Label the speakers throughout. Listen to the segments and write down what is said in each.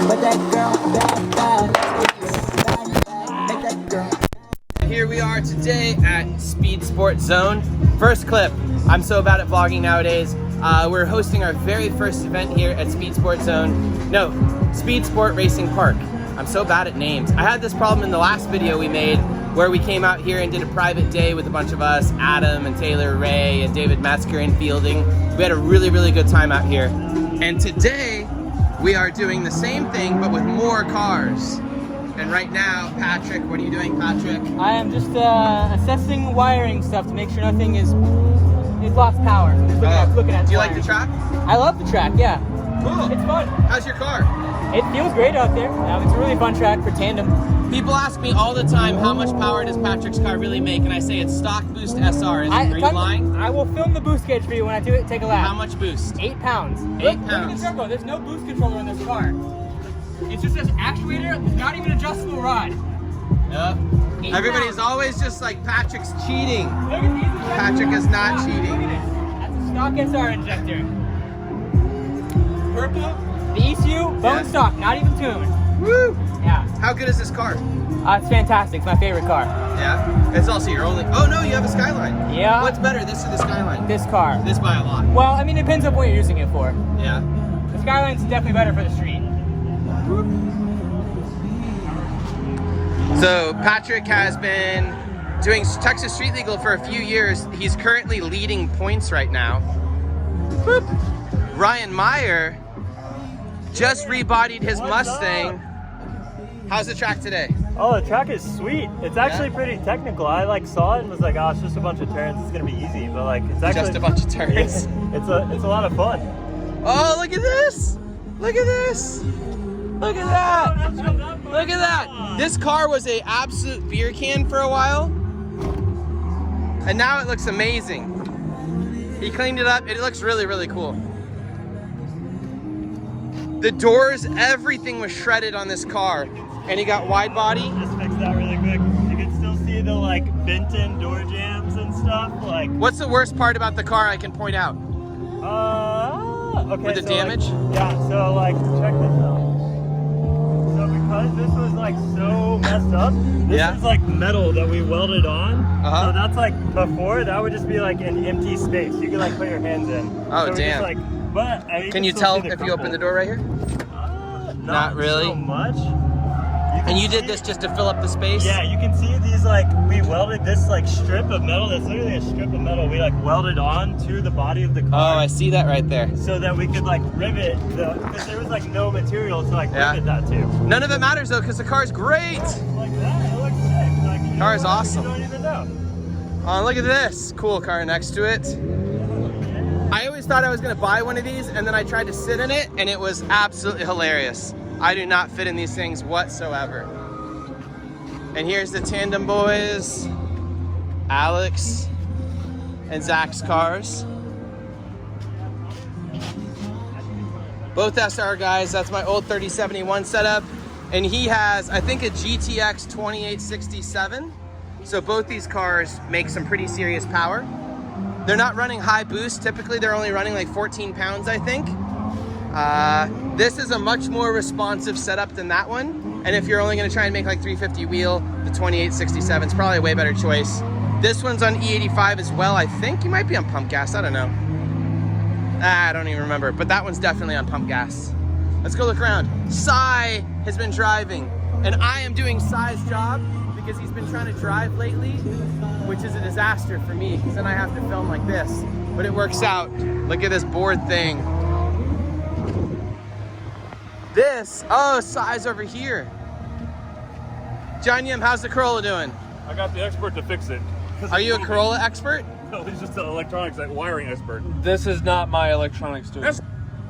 Speaker 1: But that girl, bad, make that girl.
Speaker 2: Here we are today at SpeedSportz Zone. First clip. I'm so bad at vlogging nowadays. We're hosting our very first event here at SpeedSportz Zone. No, SpeedSport Racing Park. I'm so bad at names. I had this problem in the last video we made where we came out here and did a private day with a bunch of us, Adam and Taylor Ray and David Metzger in fielding. We had a really, really good time out here. And today we are doing the same thing but with more cars. And right now, Patrick, what are you doing, Patrick?
Speaker 3: I am just assessing wiring stuff to make sure nothing is lost power. Just looking at
Speaker 2: do you
Speaker 3: wiring.
Speaker 2: like the track?
Speaker 3: I love the track, yeah.
Speaker 2: Cool.
Speaker 3: It's fun.
Speaker 2: How's your car?
Speaker 3: It feels great out there. It's a really fun track for tandem.
Speaker 2: People ask me all the time, how much power does Patrick's car really make? And I say it's stock boost SR. Are you lying?
Speaker 3: I will film the boost gauge for you when I do it. Take a lap.
Speaker 2: How much boost?
Speaker 3: 8 pounds.
Speaker 2: 8
Speaker 3: Look
Speaker 2: pounds.
Speaker 3: at the turbo. There's no boost controller in this car. It's just this actuator. There's not even adjustable rod.
Speaker 2: Yep. Everybody's always just like, Patrick's cheating.
Speaker 3: Look at these.
Speaker 2: Patrick is not cheating.
Speaker 3: Look at this. That's a stock SR injector. Purple. The ECU, bone stock, not even tuned.
Speaker 2: Woo!
Speaker 3: Yeah.
Speaker 2: How good is this car?
Speaker 3: It's fantastic. It's my favorite car.
Speaker 2: Yeah? It's also your only... Oh no, you have a Skyline.
Speaker 3: Yeah.
Speaker 2: What's better, this or the Skyline?
Speaker 3: This car.
Speaker 2: This by a lot.
Speaker 3: Well, I mean, it depends on what you're using it for.
Speaker 2: Yeah.
Speaker 3: The Skyline's definitely better for the street.
Speaker 2: So Patrick has been doing Texas Street Legal for a few years. He's currently leading points right now. Boop. Ryan Meyer just rebodied his Mustang. How's the track today?
Speaker 4: Oh, the track is sweet. It's actually pretty technical. I saw it and was like, oh, it's just a bunch of turns. It's gonna be easy, but it's actually
Speaker 2: Just a bunch of turns.
Speaker 4: it's a lot of fun.
Speaker 2: Oh, look at this! Look at this! Look at that! Look at that! This car was a absolute beer can for a while, and now it looks amazing. He cleaned it up. It looks really, really cool. The doors, everything was shredded on this car, and he got wide body.
Speaker 4: Just fix that really quick. You can still see the bent-in door jams and stuff.
Speaker 2: What's the worst part about the car I can point out?
Speaker 4: Okay.
Speaker 2: With the damage?
Speaker 4: Yeah. So check this out. So because this was so messed up, this is metal that we welded on. So that's before that would just be an empty space. You could put your hands in.
Speaker 2: Oh,
Speaker 4: so
Speaker 2: damn.
Speaker 4: But
Speaker 2: can you tell if you open the door right here? Not really.
Speaker 4: So much.
Speaker 2: And you did this just to fill up the space?
Speaker 4: Yeah, you can see these we welded this strip of metal. That's literally a strip of metal. We welded on to the body of the car.
Speaker 2: Oh, I see that right there.
Speaker 4: So that we could rivet because there was no material to rivet that to.
Speaker 2: None of it matters though, because the car's great.
Speaker 4: Like that, it looks sick.
Speaker 2: Car is awesome.
Speaker 4: You don't even know.
Speaker 2: Oh, look at this cool car next to it. I always thought I was gonna buy one of these, and then I tried to sit in it, and it was absolutely hilarious. I do not fit in these things whatsoever. And here's the Tandem boys, Alex and Zach's cars. Both SR guys. That's my old 3071 setup, and he has, I think, a GTX 2867. So both these cars make some pretty serious power. They're not running high boost. Typically, they're only running 14 pounds, I think. This is a much more responsive setup than that one. And if you're only gonna try and make 350 wheel, the 2867 is probably a way better choice. This one's on E85 as well, I think. You might be on pump gas, I don't know. I don't even remember, but that one's definitely on pump gas. Let's go look around. Cy has been driving, and I am doing Cy's job because he's been trying to drive lately, which is a disaster for me, because then I have to film like this. But it works out. Look at this board thing. Cy's over here. John Yim, how's the Corolla doing?
Speaker 5: I got the expert to fix it.
Speaker 2: Are you a Corolla expert?
Speaker 5: No, he's just an electronics wiring expert.
Speaker 6: This is not my electronics doing.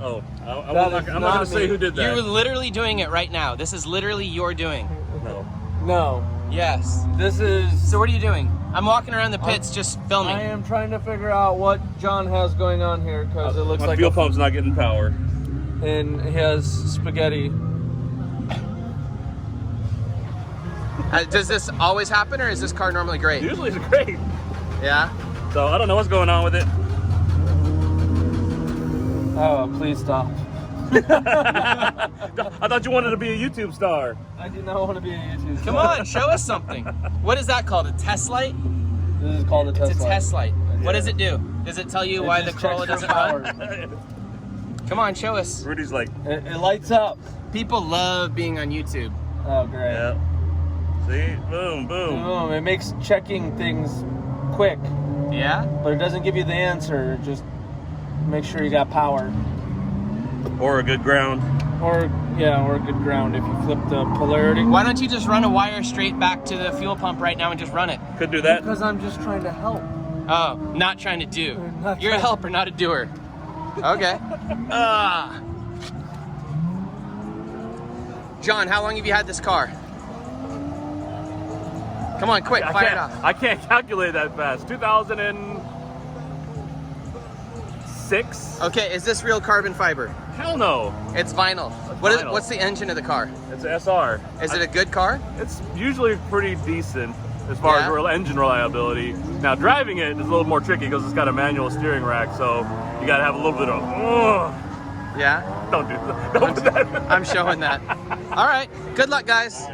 Speaker 5: Oh, I'm not going to say who did that.
Speaker 2: You're literally doing it right now. This is literally your doing.
Speaker 5: No.
Speaker 6: No.
Speaker 2: Yes.
Speaker 6: This is...
Speaker 2: So what are you doing? I'm walking around the pits just filming.
Speaker 6: I am trying to figure out what John has going on here, because it looks
Speaker 5: My
Speaker 6: like
Speaker 5: fuel pump's not getting power.
Speaker 6: And he has spaghetti.
Speaker 2: Does this always happen, or is this car normally great?
Speaker 5: Usually it's great.
Speaker 2: Yeah?
Speaker 5: So I don't know what's going on with it.
Speaker 6: Oh, please stop.
Speaker 5: I thought you wanted to be a YouTube star.
Speaker 6: I do not want to be a YouTube star.
Speaker 2: Come on, show us something. What is that called? A test light?
Speaker 6: This is called a test
Speaker 2: It's a
Speaker 6: light.
Speaker 2: test light. What does it do? Does it tell you why the
Speaker 6: just
Speaker 2: Corolla
Speaker 6: checks for
Speaker 2: doesn't run?
Speaker 6: power.
Speaker 2: Come on, show us.
Speaker 5: Rudy's like,
Speaker 6: It lights up.
Speaker 2: People love being on YouTube.
Speaker 6: Oh, great.
Speaker 5: yeah. See? Boom, boom.
Speaker 6: Boom. It makes checking things quick,
Speaker 2: Yeah?
Speaker 6: but it doesn't give you the answer. It just make sure you got power.
Speaker 5: Or a good ground.
Speaker 6: Or a good ground if you flip the polarity.
Speaker 2: Why don't you just run a wire straight back to the fuel pump right now and just run it?
Speaker 5: Could do that.
Speaker 6: Because I'm just trying to help.
Speaker 2: Oh, not trying to do.
Speaker 6: Not
Speaker 2: You're a
Speaker 6: trying-
Speaker 2: helper, not a doer. Okay. John, how long have you had this car? Come on, quick, fire it off.
Speaker 5: I can't calculate that fast. 2006?
Speaker 2: Okay, is this real carbon fiber?
Speaker 5: Hell no.
Speaker 2: It's vinyl.
Speaker 5: Vinyl.
Speaker 2: What's the engine of the car?
Speaker 5: It's an SR.
Speaker 2: Is it a good car?
Speaker 5: It's usually pretty decent as far
Speaker 2: Yeah?
Speaker 5: as engine reliability. Now driving it is a little more tricky because it's got a manual steering rack, so you gotta have a little bit of,
Speaker 2: Yeah?
Speaker 5: don't do that. Don't do that.
Speaker 2: I'm showing that. All right, good luck, guys.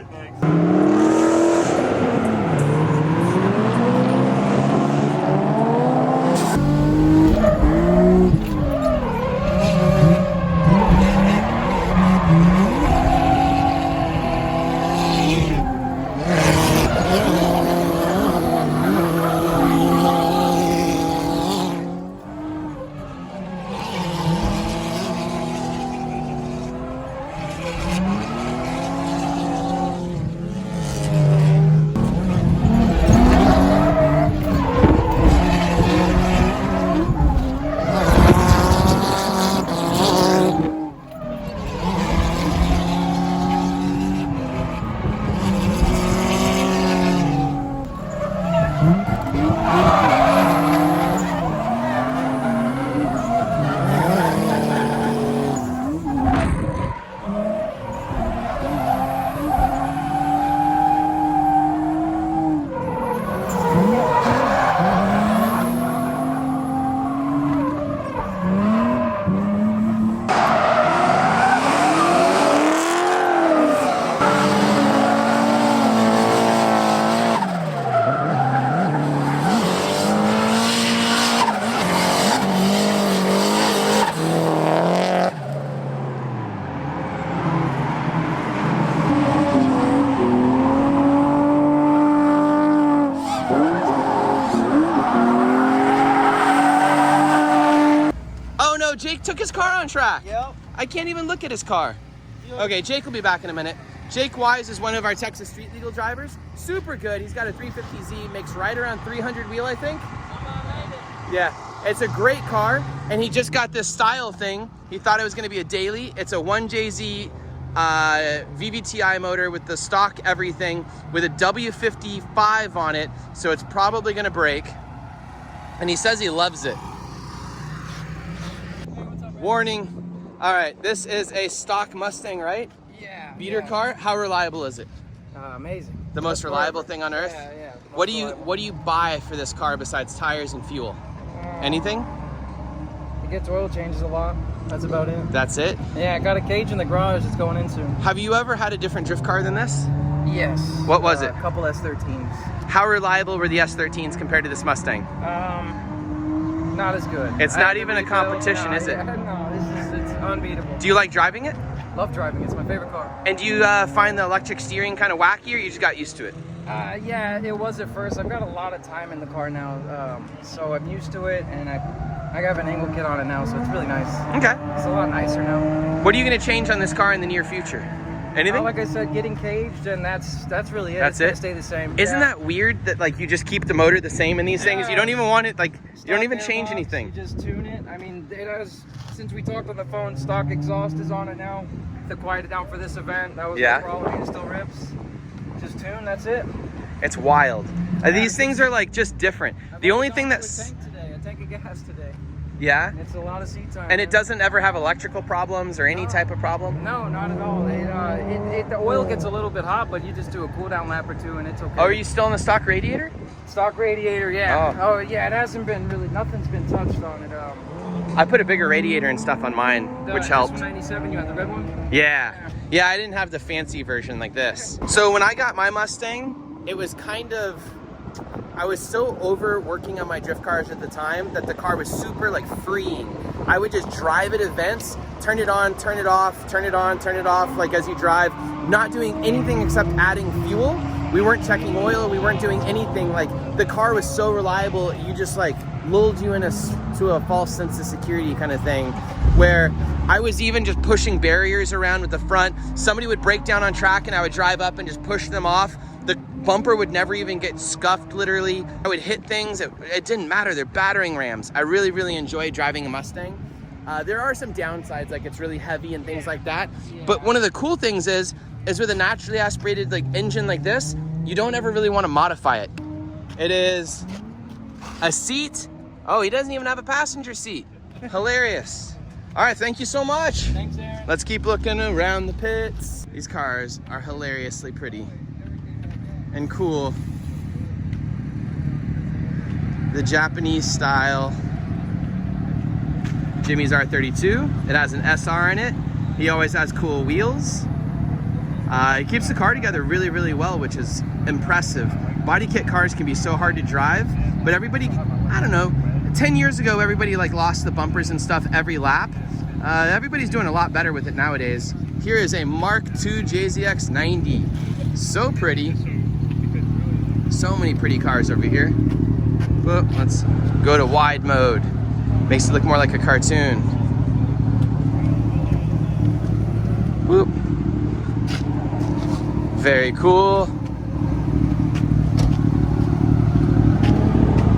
Speaker 2: Jake took his car on track.
Speaker 3: Yep.
Speaker 2: I can't even look at his car. Okay, Jake will be back in a minute. Jake Wise is one of our Texas street legal drivers. Super good. He's got a 350Z, makes right around 300 wheel, I think. Yeah, it's a great car, and he just got this style thing. He thought it was going to be a daily. It's a 1JZ VVTi motor with the stock everything, with a W55 on it, so it's probably going to break. And he says he loves it. Warning. All right, this is a stock Mustang, right?
Speaker 3: Yeah.
Speaker 2: Beater car. How reliable is it?
Speaker 3: Amazing.
Speaker 2: The most reliable thing on earth?
Speaker 3: Yeah, yeah.
Speaker 2: What do you buy for this car besides tires and fuel? Anything?
Speaker 3: It gets oil changes a lot. That's about it.
Speaker 2: That's it?
Speaker 3: Yeah, I got a cage in the garage it's going into.
Speaker 2: Have you ever had a different drift car than this?
Speaker 3: Yes.
Speaker 2: What was it?
Speaker 3: A couple S13s.
Speaker 2: How reliable were the S13s compared to this Mustang?
Speaker 3: Not as good.
Speaker 2: It's not even a competition, is it?
Speaker 3: No, it's unbeatable.
Speaker 2: Do you like driving it?
Speaker 3: Love driving. It's my favorite car.
Speaker 2: And do you find the electric steering kind of wacky, or you just got used to it?
Speaker 3: Yeah, it was at first. I've got a lot of time in the car now, so I'm used to it, and I have an angle kit on it now, so it's really nice.
Speaker 2: Okay.
Speaker 3: It's a lot nicer now.
Speaker 2: What are you going to change on this car in the near future? Anything?
Speaker 3: Like I said, getting caged, and that's really it.
Speaker 2: That's
Speaker 3: it's
Speaker 2: it?
Speaker 3: gonna stay the same.
Speaker 2: Isn't
Speaker 3: Yeah.
Speaker 2: that weird that like you just keep the motor the same in these things? You don't even want it, like, you don't even
Speaker 3: Stock
Speaker 2: change
Speaker 3: airbox,
Speaker 2: anything.
Speaker 3: You just tune it. I mean, it has, since we talked on the phone, stock exhaust is on it now. To quiet it down for this event. That was
Speaker 2: Yeah.
Speaker 3: no problem. It still rips. Just tune, that's it.
Speaker 2: It's wild. These things are like just different. The only thing
Speaker 3: A
Speaker 2: that's,
Speaker 3: tank of gas today.
Speaker 2: yeah?
Speaker 3: It's a lot of seat time.
Speaker 2: And it doesn't ever have electrical problems or any type of problem?
Speaker 3: No, not at all. The oil gets a little bit hot, but you just do a cool down lap or two and it's okay.
Speaker 2: Oh, are you still in the stock radiator?
Speaker 3: Stock radiator, yeah.
Speaker 2: Oh.
Speaker 3: Oh, yeah, it hasn't been really, nothing's been touched on it.
Speaker 2: I put a bigger radiator and stuff on mine, which helped.
Speaker 3: S197, you had the red one?
Speaker 2: Yeah. Yeah, I didn't have the fancy version like this. So when I got my Mustang, it was kind of, I was so over working on my drift cars at the time that the car was super like freeing. I would just drive at events, turn it on, turn it off, turn it on, turn it off, like as you drive, not doing anything except adding fuel. We weren't checking oil, we weren't doing anything. Like the car was so reliable, you just like lulled you to a false sense of security kind of thing, where I was even just pushing barriers around with the front. Somebody would break down on track and I would drive up and just push them off. The bumper would never even get scuffed, literally. I would hit things, it didn't matter, they're battering rams. I really, really enjoy driving a Mustang. There are some downsides, like it's really heavy and things like that. But one of the cool things is with a naturally aspirated like engine like this, you don't ever really want to modify it. It is a seat. Oh, he doesn't even have a passenger seat. Hilarious. All right, thank you so much.
Speaker 3: Thanks, Aaron.
Speaker 2: Let's keep looking around the pits. These cars are hilariously pretty and cool. The Japanese style Jimmy's R32. It has an SR in it. He always has cool wheels. It keeps the car together really, really well, which is impressive. Body kit cars can be so hard to drive, but everybody, I don't know, 10 years ago, everybody like lost the bumpers and stuff every lap. Everybody's doing a lot better with it nowadays. Here is a Mark II JZX 90. So pretty. So many pretty cars over here. But let's go to wide mode. Makes it look more like a cartoon. Whoop. Very cool.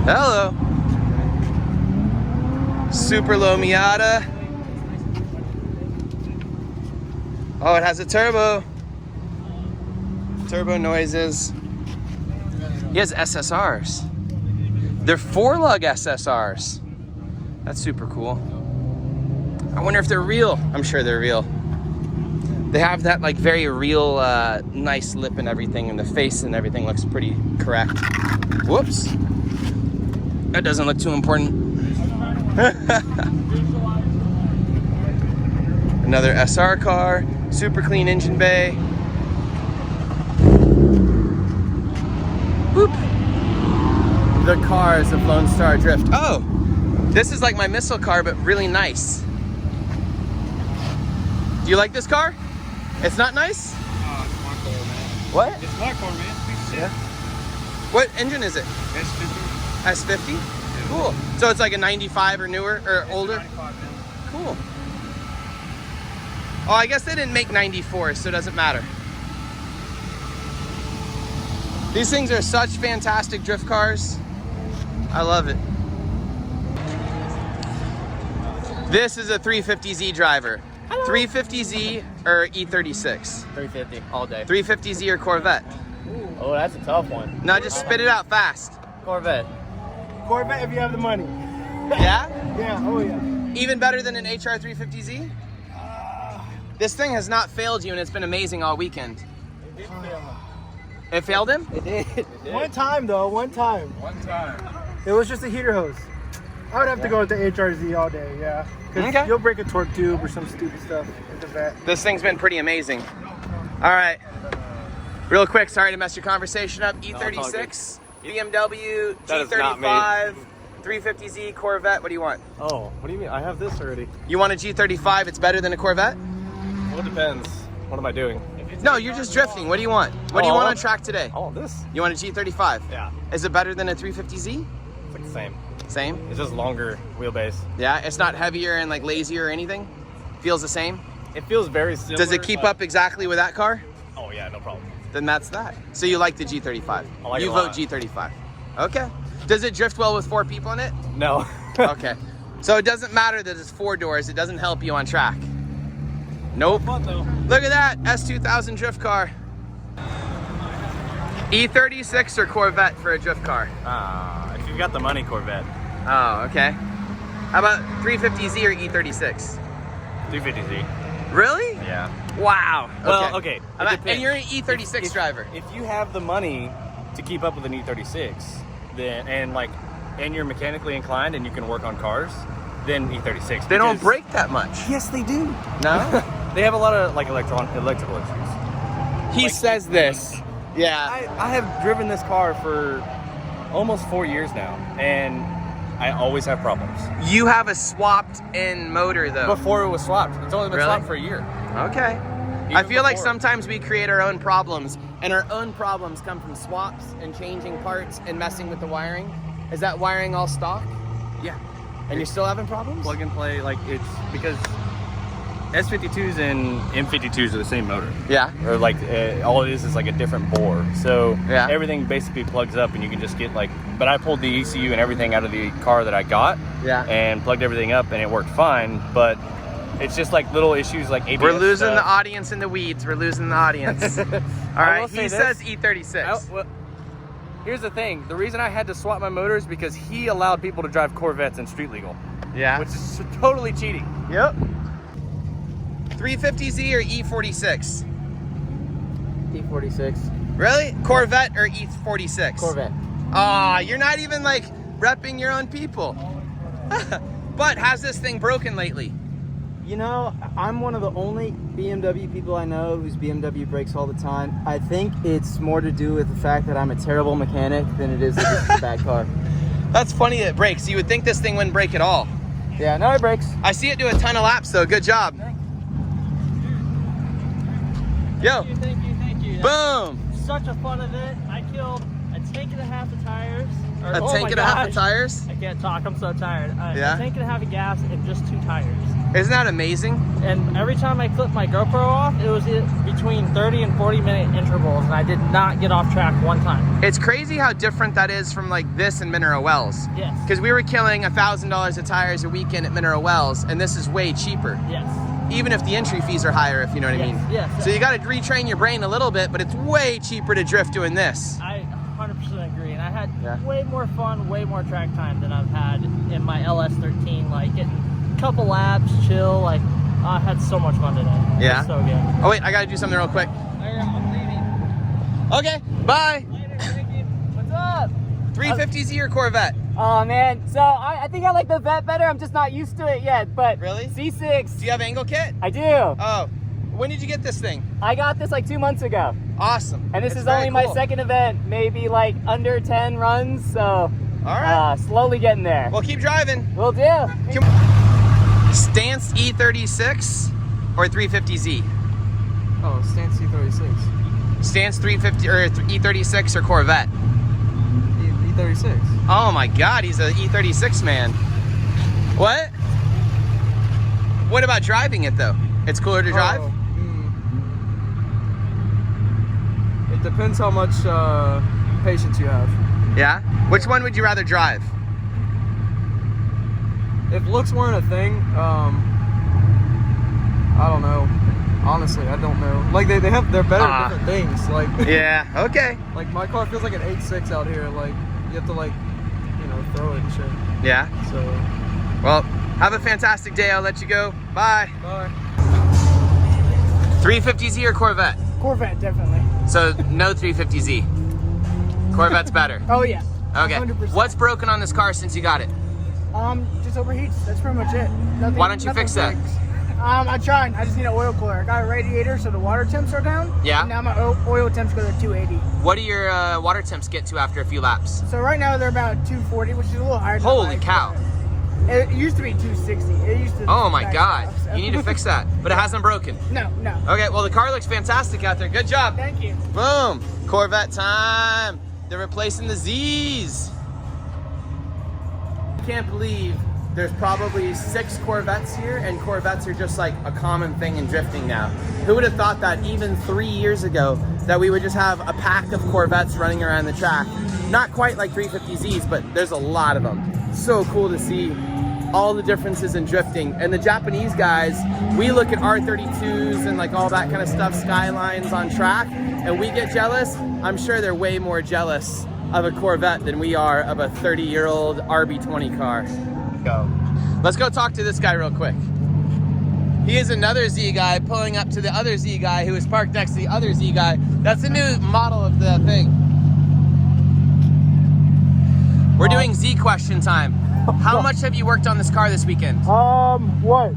Speaker 2: Hello. Super low Miata. Oh, it has a turbo. Turbo noises. He has SSRs. They're 4-lug SSRs. That's super cool. I wonder if they're real. I'm sure they're real. They have that like very real, nice lip and everything, and the face and everything looks pretty correct. Whoops. That doesn't look too important. Another SR car, super clean engine bay. Whoop. The cars of Lone Star Drift. Oh, this is like my missile car, but really nice. Do you like this car? It's not nice?
Speaker 7: Oh, it's my car, man.
Speaker 2: What?
Speaker 7: It's my car, man. Piece of
Speaker 2: Yeah.
Speaker 7: shit.
Speaker 2: What engine is it?
Speaker 7: S50.
Speaker 2: S50?
Speaker 7: Yeah.
Speaker 2: Cool. So it's like a 95 or newer, or older?
Speaker 7: 95, man.
Speaker 2: Cool. Oh, I guess they didn't make 94, so it doesn't matter. These things are such fantastic drift cars. I love it. This is a 350Z driver. 350Z or E36?
Speaker 8: 350 all day.
Speaker 2: 350Z or Corvette?
Speaker 8: Oh, that's a tough one.
Speaker 2: No, just spit it out fast.
Speaker 8: Corvette.
Speaker 7: Corvette if you have the money.
Speaker 2: Yeah?
Speaker 7: Yeah, oh yeah.
Speaker 2: Even better than an HR 350Z? This thing has not failed you, and it's been amazing all weekend. It failed him?
Speaker 7: It did. One time though, one time.
Speaker 8: One time.
Speaker 7: It was just a heater hose. I would have to go with the HRZ all day, yeah. 'Cause
Speaker 2: Okay.
Speaker 7: you'll break a torque tube or some stupid stuff with the vet.
Speaker 2: This thing's been pretty amazing. All right. Real quick, sorry to mess your conversation up. E36, BMW,
Speaker 6: That is not me.
Speaker 2: G35, 350Z, Corvette. What do you want?
Speaker 6: Oh, what do you mean? I have this already.
Speaker 2: You want a G35? It's better than a Corvette?
Speaker 6: Well, it depends. What am I doing?
Speaker 2: No, you're just drifting. What do you want? What do you want on track today?
Speaker 6: I want this.
Speaker 2: You want a G35?
Speaker 6: Yeah.
Speaker 2: Is it better than a 350Z?
Speaker 6: It's like the same.
Speaker 2: Same?
Speaker 6: It's just longer wheelbase.
Speaker 2: Yeah, it's not heavier and like lazier or anything? Feels the same?
Speaker 6: It feels very similar.
Speaker 2: Does it keep
Speaker 6: but-
Speaker 2: up exactly with that car?
Speaker 6: Oh yeah, no problem.
Speaker 2: Then that's that. So you like the G35?
Speaker 6: I like it
Speaker 2: You
Speaker 6: a
Speaker 2: vote
Speaker 6: lot.
Speaker 2: G35. Okay. Does it drift well with 4 people in it?
Speaker 6: No.
Speaker 2: Okay. So it doesn't matter that it's 4 doors. It doesn't help you on track. Nope.
Speaker 6: Fun though.
Speaker 2: Look at that S2000 drift car. E36 or Corvette for a drift car?
Speaker 6: If you've got the money, Corvette.
Speaker 2: Oh, okay. How about 350Z or E36?
Speaker 6: 350Z.
Speaker 2: Really?
Speaker 6: Yeah.
Speaker 2: Wow.
Speaker 6: Well, okay.
Speaker 2: How about- and you're an E36 driver.
Speaker 6: If you have the money to keep up with an E36, then and you're mechanically inclined and you can work on cars,
Speaker 9: than E36.
Speaker 2: They don't
Speaker 9: because-
Speaker 2: break that much.
Speaker 9: Yes, they do.
Speaker 2: No?
Speaker 9: They have a lot of like electrical issues.
Speaker 2: He says this. Yeah.
Speaker 9: I have driven this car for almost 4 years now, and I always have problems.
Speaker 2: You have a swapped-in motor, though.
Speaker 9: Before it was swapped. It's only been
Speaker 2: Really?
Speaker 9: swapped for a year.
Speaker 2: Okay.
Speaker 9: Even
Speaker 2: I feel like
Speaker 9: before.
Speaker 2: sometimes we create our own problems, and our own problems come from swaps and changing parts and messing with the wiring. Is that wiring all stock?
Speaker 9: Yeah.
Speaker 2: And you're still having problems?
Speaker 9: Plug and play, like it's because S52s and M52s are the same motor.
Speaker 2: Yeah.
Speaker 9: Or like all it is like a different bore. So
Speaker 2: Yeah.
Speaker 9: everything basically plugs up, and you can just get like. But I pulled the ECU and everything out of the car that I got.
Speaker 2: Yeah.
Speaker 9: And plugged everything up, and it worked fine. But it's just like little issues like ABS.
Speaker 2: We're losing the
Speaker 9: stuff.
Speaker 2: audience in the weeds. We're losing the audience. All right.
Speaker 9: will say
Speaker 2: He
Speaker 9: this.
Speaker 2: says E36.
Speaker 9: Well, here's the thing. The reason I had to swap my motor is because he allowed people to drive Corvettes in street legal.
Speaker 2: Yeah.
Speaker 9: Which is totally cheating.
Speaker 2: Yep. 350Z or E46?
Speaker 3: E46.
Speaker 2: Really? Corvette or E46?
Speaker 3: Corvette.
Speaker 2: Ah, you're not even like repping your own people. But has this thing broken lately?
Speaker 3: You know, I'm one of the only BMW people I know whose BMW breaks all the time. I think it's more to do with the fact that I'm a terrible mechanic than it is that it's a bad car.
Speaker 2: That's funny that it breaks. You would think this thing wouldn't break at all.
Speaker 3: Yeah, no, it breaks.
Speaker 2: I see it do a ton of laps though. Good job. Yo.
Speaker 10: Thank you.
Speaker 2: Boom.
Speaker 10: Such a fun event. I killed a tank and a half of tires.
Speaker 2: A tank and a half of tires?
Speaker 10: I can't talk, I'm so tired.
Speaker 2: Yeah?
Speaker 10: A tank and a half of gas and just 2 tires.
Speaker 2: Isn't that amazing?
Speaker 10: And every time I clipped my GoPro off, it was between 30 and 40 minute intervals, and I did not get off track one time.
Speaker 2: It's crazy how different that is from like this and Mineral Wells.
Speaker 10: Yes.
Speaker 2: Because we were killing $1,000 of tires a weekend at Mineral Wells, and this is way cheaper.
Speaker 10: Yes.
Speaker 2: Even if the entry fees are higher, if you know what I mean.
Speaker 10: Yes.
Speaker 2: So you got to retrain your brain a little bit, but it's way cheaper to drift doing this.
Speaker 10: I 100% agree, and I had
Speaker 2: Yeah.
Speaker 10: way more fun, way more track time than I've had in my LS13. Like getting a couple laps, chill. Like I had so much fun today.
Speaker 2: Yeah.
Speaker 10: It was so good.
Speaker 2: Oh wait, I gotta do something real quick. Okay, bye.
Speaker 10: What's up?
Speaker 2: 350Z or Corvette?
Speaker 11: Oh man, so I think I like the Vette better. I'm just not used to it yet, but
Speaker 2: Really?
Speaker 11: C6.
Speaker 2: Do you have angle kit?
Speaker 11: I do.
Speaker 2: Oh, when did you get this thing?
Speaker 11: I got this like 2 months ago.
Speaker 2: Awesome.
Speaker 11: And this
Speaker 2: It's
Speaker 11: is
Speaker 2: very
Speaker 11: only my
Speaker 2: cool.
Speaker 11: second event, maybe like under 10 runs, so
Speaker 2: All right.
Speaker 11: slowly getting there.
Speaker 2: Well, keep driving.
Speaker 11: Will do.
Speaker 2: Stance E36 or 350Z?
Speaker 3: Oh, Stance E36.
Speaker 2: Stance 350 or E36 or Corvette?
Speaker 3: E36.
Speaker 2: Oh my God, he's a E36 man. What? What about driving it though? It's cooler to drive?
Speaker 3: It depends how much patience you have.
Speaker 2: Yeah? Which one would you rather drive?
Speaker 3: If looks weren't a thing, I don't know. Honestly, I don't know. Like they're better at different things. Like
Speaker 2: Yeah, okay.
Speaker 3: Like my car feels like an 8.6 out here. Like you have to like, you know, throw it and shit.
Speaker 2: Yeah.
Speaker 3: So
Speaker 2: Well, have a fantastic day. I'll let you go. Bye.
Speaker 3: bye.
Speaker 2: 350Z or Corvette?
Speaker 7: Corvette, definitely.
Speaker 2: So no 350Z. Corvette's better.
Speaker 7: Oh yeah.
Speaker 2: Okay.
Speaker 7: 100%.
Speaker 2: What's broken on this car since you got it?
Speaker 7: Just overheats. That's pretty much it. Nothing,
Speaker 2: Why don't you
Speaker 7: nothing
Speaker 2: fix that?
Speaker 7: breaks. I tried. I just need an oil cooler. I got a radiator so the water temps are down.
Speaker 2: Yeah.
Speaker 7: And now my oil temps go to 280.
Speaker 2: What do your water temps get to after a few laps?
Speaker 7: So right now they're about 240, which is a little higher than
Speaker 2: Holy
Speaker 7: my
Speaker 2: cow.
Speaker 7: It used to be 260. It used to.
Speaker 2: Oh my
Speaker 7: back
Speaker 2: God.
Speaker 7: up, so.
Speaker 2: You need to fix that. But it hasn't broken.
Speaker 7: No.
Speaker 2: Okay, well the car looks fantastic out there. Good job.
Speaker 7: Thank you.
Speaker 2: Boom. Corvette time. They're replacing the Z's. I can't believe there's probably 6 Corvettes here, and Corvettes are just like a common thing in drifting now. Who would have thought that even 3 years ago that we would just have a pack of Corvettes running around the track? Not quite like 350Zs, but there's a lot of them. So cool to see all the differences in drifting. And the Japanese guys, we look at R32s and like all that kind of stuff, skylines on track, and we get jealous. I'm sure they're way more jealous of a Corvette than we are of a 30-year-old RB20 car. Go. Let's go talk to this guy real quick. He is another Z guy pulling up to the other Z guy who is parked next to the other Z guy. That's the new model of the thing. We're doing Z question time. How much have you worked on this car this weekend?
Speaker 7: What?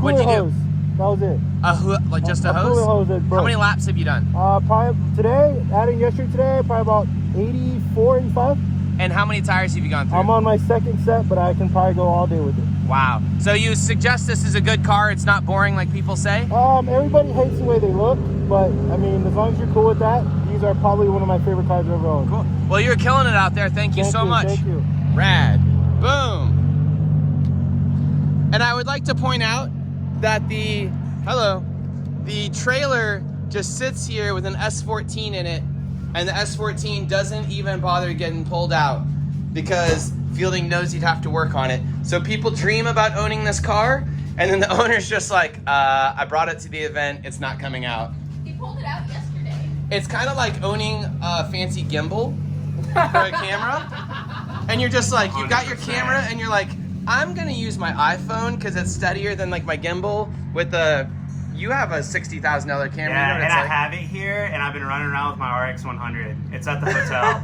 Speaker 2: What'd you do?
Speaker 7: Hose. That was it.
Speaker 2: Like just a hose?
Speaker 7: Cooler hose that broke.
Speaker 2: How many laps have you done?
Speaker 7: Probably today, adding yesterday today, probably about 84, 85.
Speaker 2: And how many tires have you gone through?
Speaker 7: I'm on my second set, but I can probably go all day with it.
Speaker 2: Wow. So you suggest this is a good car? It's not boring like people say?
Speaker 7: Everybody hates the way they look, but I mean, as long as you're cool with that, these are probably one of my favorite cars I've ever owned.
Speaker 2: Cool. Well, you're killing it out there. Thank you so much.
Speaker 7: Thank you.
Speaker 2: Rad. Boom. And I would like to point out that the trailer just sits here with an S14 in it, and the S14 doesn't even bother getting pulled out because Fielding knows he'd have to work on it. So people dream about owning this car, and then the owner's just like, I brought it to the event, it's not coming out.
Speaker 12: He pulled it out yesterday.
Speaker 2: It's kind of like owning a fancy gimbal for a camera, and you're just like, you got your camera, and you're like, I'm gonna use my iPhone because it's steadier than like my gimbal with the. You have a $60,000 camera.
Speaker 13: Yeah,
Speaker 2: you know
Speaker 13: and I have it here, and I've been running around with my RX 100. It's at the hotel.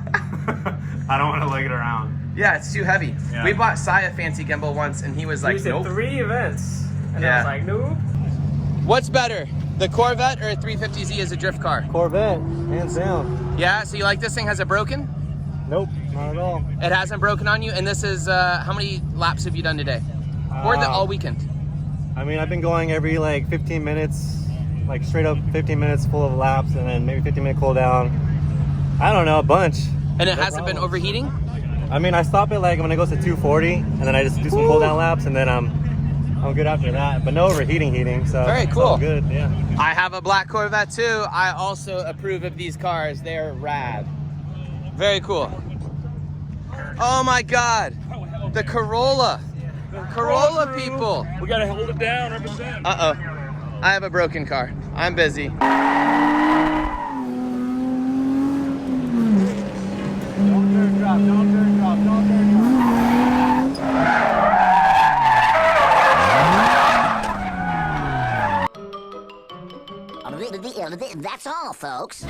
Speaker 13: I don't want to lug it around.
Speaker 2: Yeah, it's too heavy.
Speaker 13: Yeah.
Speaker 2: We bought Sai a fancy gimbal once, and he was like,
Speaker 4: We
Speaker 2: nope.
Speaker 4: did 3 events, and I was like, nope.
Speaker 2: What's better, the Corvette or a 350Z as a drift car?
Speaker 3: Corvette, hands down.
Speaker 2: Yeah, so you like this thing? Has it broken?
Speaker 3: Nope, not at all.
Speaker 2: It hasn't broken on you? And this is, how many laps have you done today? Or all weekend?
Speaker 3: I mean, I've been going every like 15 minutes, like straight up 15 minutes full of laps, and then maybe 15-minute cool down. I don't know, a bunch.
Speaker 2: And it hasn't been overheating?
Speaker 3: I mean, I stop it like when it goes to 240, and then I just do some cool down laps, and then I'm good after that. But no overheating, so
Speaker 2: very cool.
Speaker 3: It's all good, yeah.
Speaker 2: I have a black Corvette too. I also approve of these cars. They're rad. Very cool. Oh my God, the Corolla. Corolla people.
Speaker 5: We gotta hold it down, represent.
Speaker 2: Uh-oh. I have a broken car. I'm busy.
Speaker 3: Don't turn drop, don't turn drop, don't turn drop.
Speaker 1: That's all, folks.